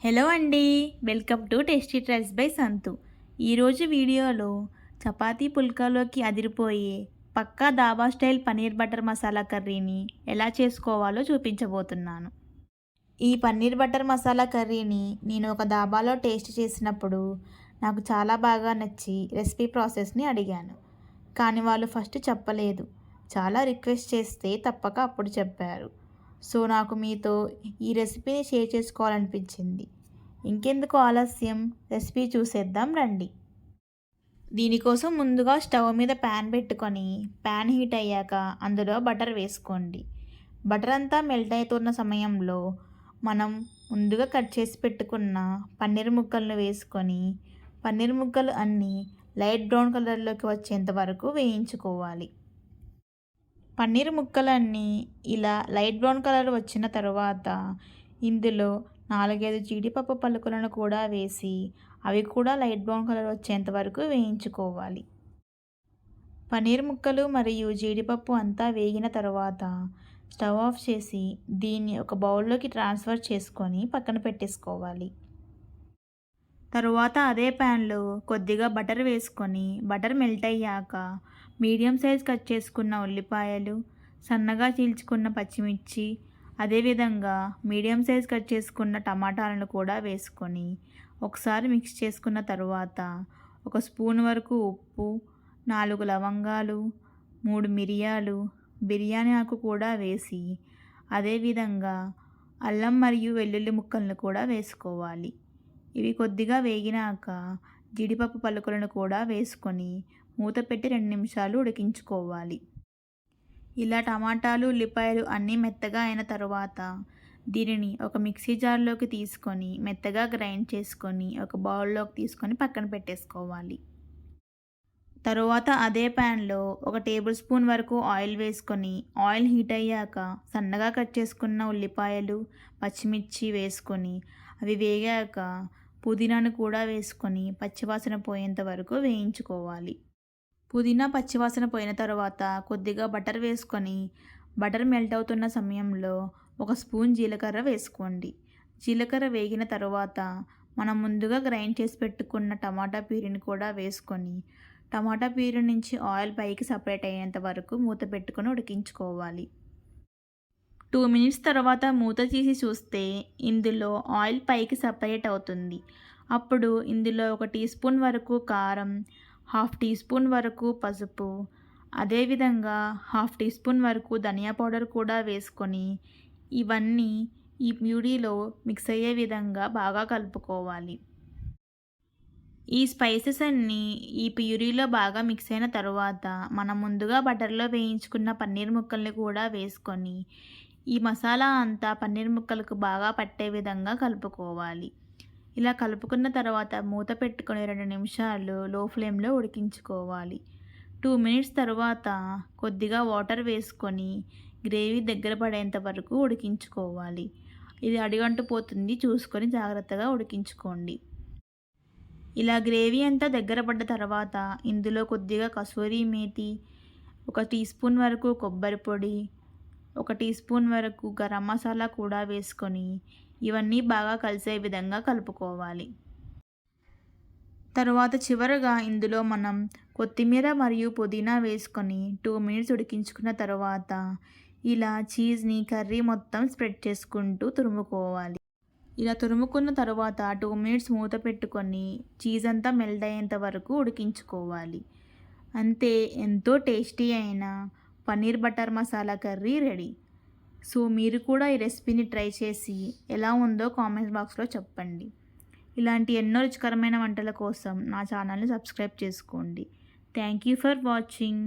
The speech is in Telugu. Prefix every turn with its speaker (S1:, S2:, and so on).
S1: హలో అండి, welcome to tasty trails by Santu. ఈరోజు వీడియోలో చపాతీ పుల్కాలోకి అదిరిపోయే పక్కా దాబా స్టైల్ పన్నీర్ బటర్ మసాలా కర్రీని ఎలా చేసుకోవాలో చూపించబోతున్నాను. ఈ పన్నీర్ బటర్ మసాలా కర్రీని నేను ఒక దాబాలో టేస్ట్ చేసినప్పుడు నాకు చాలా బాగా నచ్చి రెసిపీ ప్రాసెస్ని అడిగాను. కానీ వాళ్ళు ఫస్ట్ చెప్పలేదు. చాలా రిక్వెస్ట్ చేస్తే తప్పక అప్పుడు చెప్పారు. సో నాకు మీతో ఈ రెసిపీని షేర్ చేసుకోవాలనిపించింది. ఇంకెందుకు ఆలస్యం, రెసిపీ చూసేద్దాం రండి. దీనికోసం ముందుగా స్టవ్ మీద ప్యాన్ పెట్టుకొని ప్యాన్ హీట్ అయ్యాక అందులో బటర్ వేసుకోండి. బటర్ అంతా మెల్ట్ అవుతున్న సమయంలో మనం ముందుగా కట్ చేసి పెట్టుకున్న పన్నీర్ ముక్కలను వేసుకొని పన్నీర్ ముక్కలు అన్నీ లైట్ బ్రౌన్ కలర్లోకి వచ్చేంత వరకు వేయించుకోవాలి. పన్నీర్ ముక్కలన్నీ ఇలా లైట్ బ్రౌన్ కలర్ వచ్చిన తర్వాత ఇందులో 4-5 జీడిపప్పు పలుకులను కూడా వేసి అవి కూడా లైట్ బ్రౌన్ కలర్ వచ్చేంత వరకు వేయించుకోవాలి. పన్నీర్ ముక్కలు మరియు జీడిపప్పు అంతా వేగిన తర్వాత స్టవ్ ఆఫ్ చేసి దీన్ని ఒక బౌల్లోకి ట్రాన్స్ఫర్ చేసుకొని పక్కన పెట్టేసుకోవాలి. తరువాత అదే ప్యాన్లో కొద్దిగా బటర్ వేసుకొని బటర్ మెల్ట్ అయ్యాక మీడియం సైజ్ కట్ చేసుకున్న ఉల్లిపాయలు, సన్నగా చీల్చుకున్న పచ్చిమిర్చి, అదేవిధంగా మీడియం సైజ్ కట్ చేసుకున్న టమాటాలను కూడా వేసుకొని ఒకసారి మిక్స్ చేసుకున్న తరువాత 1 స్పూన్ వరకు ఉప్పు, 4 లవంగాలు, 3 మిరియాలు, బిర్యానీ ఆకు కూడా వేసి అదేవిధంగా అల్లం మరియు వెల్లుల్లి ముక్కలను కూడా వేసుకోవాలి. ఇవి కొద్దిగా వేగినాక జీడిపప్పు పలుకులను కూడా వేసుకొని మూత పెట్టి 2 నిమిషాలు ఉడికించుకోవాలి. ఇలా టమాటాలు, ఉల్లిపాయలు అన్నీ మెత్తగా అయిన తర్వాత దీనిని ఒక మిక్సీ జార్లోకి తీసుకొని మెత్తగా గ్రైండ్ చేసుకొని ఒక బౌల్లోకి తీసుకొని పక్కన పెట్టేసుకోవాలి. తరువాత అదే ప్యాన్లో 1 టేబుల్ స్పూన్ వరకు ఆయిల్ వేసుకొని ఆయిల్ హీట్ అయ్యాక సన్నగా కట్ చేసుకున్న ఉల్లిపాయలు, పచ్చిమిర్చి వేసుకొని అవి వేగాక పుదీనాను కూడా వేసుకొని పచ్చివాసన పోయేంత వరకు వేయించుకోవాలి. పుదీనా పచ్చివాసన పోయిన తర్వాత కొద్దిగా బటర్ వేసుకొని బటర్ మెల్ట్ అవుతున్న సమయంలో 1 స్పూన్ జీలకర్ర వేసుకోండి. జీలకర్ర వేగిన తర్వాత మనం ముందుగా గ్రైండ్ చేసి పెట్టుకున్న టమాటా ప్యూరీని కూడా వేసుకొని టమాటా ప్యూరీ నుంచి ఆయిల్ పైకి సపరేట్ అయ్యేంత వరకు మూత పెట్టుకొని ఉడికించుకోవాలి. 2 మినిట్స్ తర్వాత మూత తీసి చూస్తే ఇందులో ఆయిల్ పైకి సపరేట్ అవుతుంది. అప్పుడు ఇందులో 1 టీ స్పూన్ వరకు కారం, 1/2 టీ స్పూన్ వరకు పసుపు, అదేవిధంగా 1/2 టీ స్పూన్ వరకు ధనియా పౌడర్ కూడా వేసుకొని ఇవన్నీ ఈ ప్యూరీలో మిక్స్ అయ్యే విధంగా బాగా కలుపుకోవాలి. ఈ స్పైసెస్ అన్నీ ఈ ప్యూరీలో బాగా మిక్స్ అయిన తర్వాత మనం ముందుగా బటర్లో వేయించుకున్న పన్నీర్ ముక్కల్ని కూడా వేసుకొని ఈ మసాలా అంతా పన్నీర్ ముక్కలకు బాగా పట్టే విధంగా కలుపుకోవాలి. ఇలా కలుపుకున్న తర్వాత మూత పెట్టుకొని 2 నిమిషాలు లో ఫ్లేమ్లో ఉడికించుకోవాలి. 2 మినిట్స్ తర్వాత కొద్దిగా వాటర్ వేసుకొని గ్రేవీ దగ్గర పడేంత వరకు ఉడికించుకోవాలి. ఇది అడుగంటిపోతుంది, చూసుకొని జాగ్రత్తగా ఉడికించుకోండి. ఇలా గ్రేవీ అంతా దగ్గర పడ్డ తర్వాత ఇందులో కొద్దిగా కసూరి మేతి, 1 టీ స్పూన్ వరకు కొబ్బరి పొడి, 1 టీ స్పూన్ వరకు గరం మసాలా కూడా వేసుకొని ఇవన్నీ బాగా కలిసే విధంగా కలుపుకోవాలి. తరువాత చివరగా ఇందులో మనం కొత్తిమీర మరియు పుదీనా వేసుకొని 2 మినిట్స్ ఉడికించుకున్న తర్వాత ఇలా చీజ్ని కర్రీ మొత్తం స్ప్రెడ్ చేసుకుంటూ తురుముకోవాలి. ఇలా తురుముకున్న తర్వాత 2 మినిట్స్ మూత పెట్టుకొని చీజ్ అంతా మెల్ట్ అయ్యేంత వరకు ఉడికించుకోవాలి. అంతే, ఎంతో టేస్టీ అయిన paneer butter masala curry ready. So మీరు కూడా ఈ రెసిపీని ట్రై చేసి ఎలా ఉందో కామెంట్ బాక్స్లో చెప్పండి. ఇలాంటి ఎన్నో రుచికరమైన వంటల కోసం నా ఛానల్ని సబ్స్క్రైబ్ చేసుకోండి. Thank you for watching.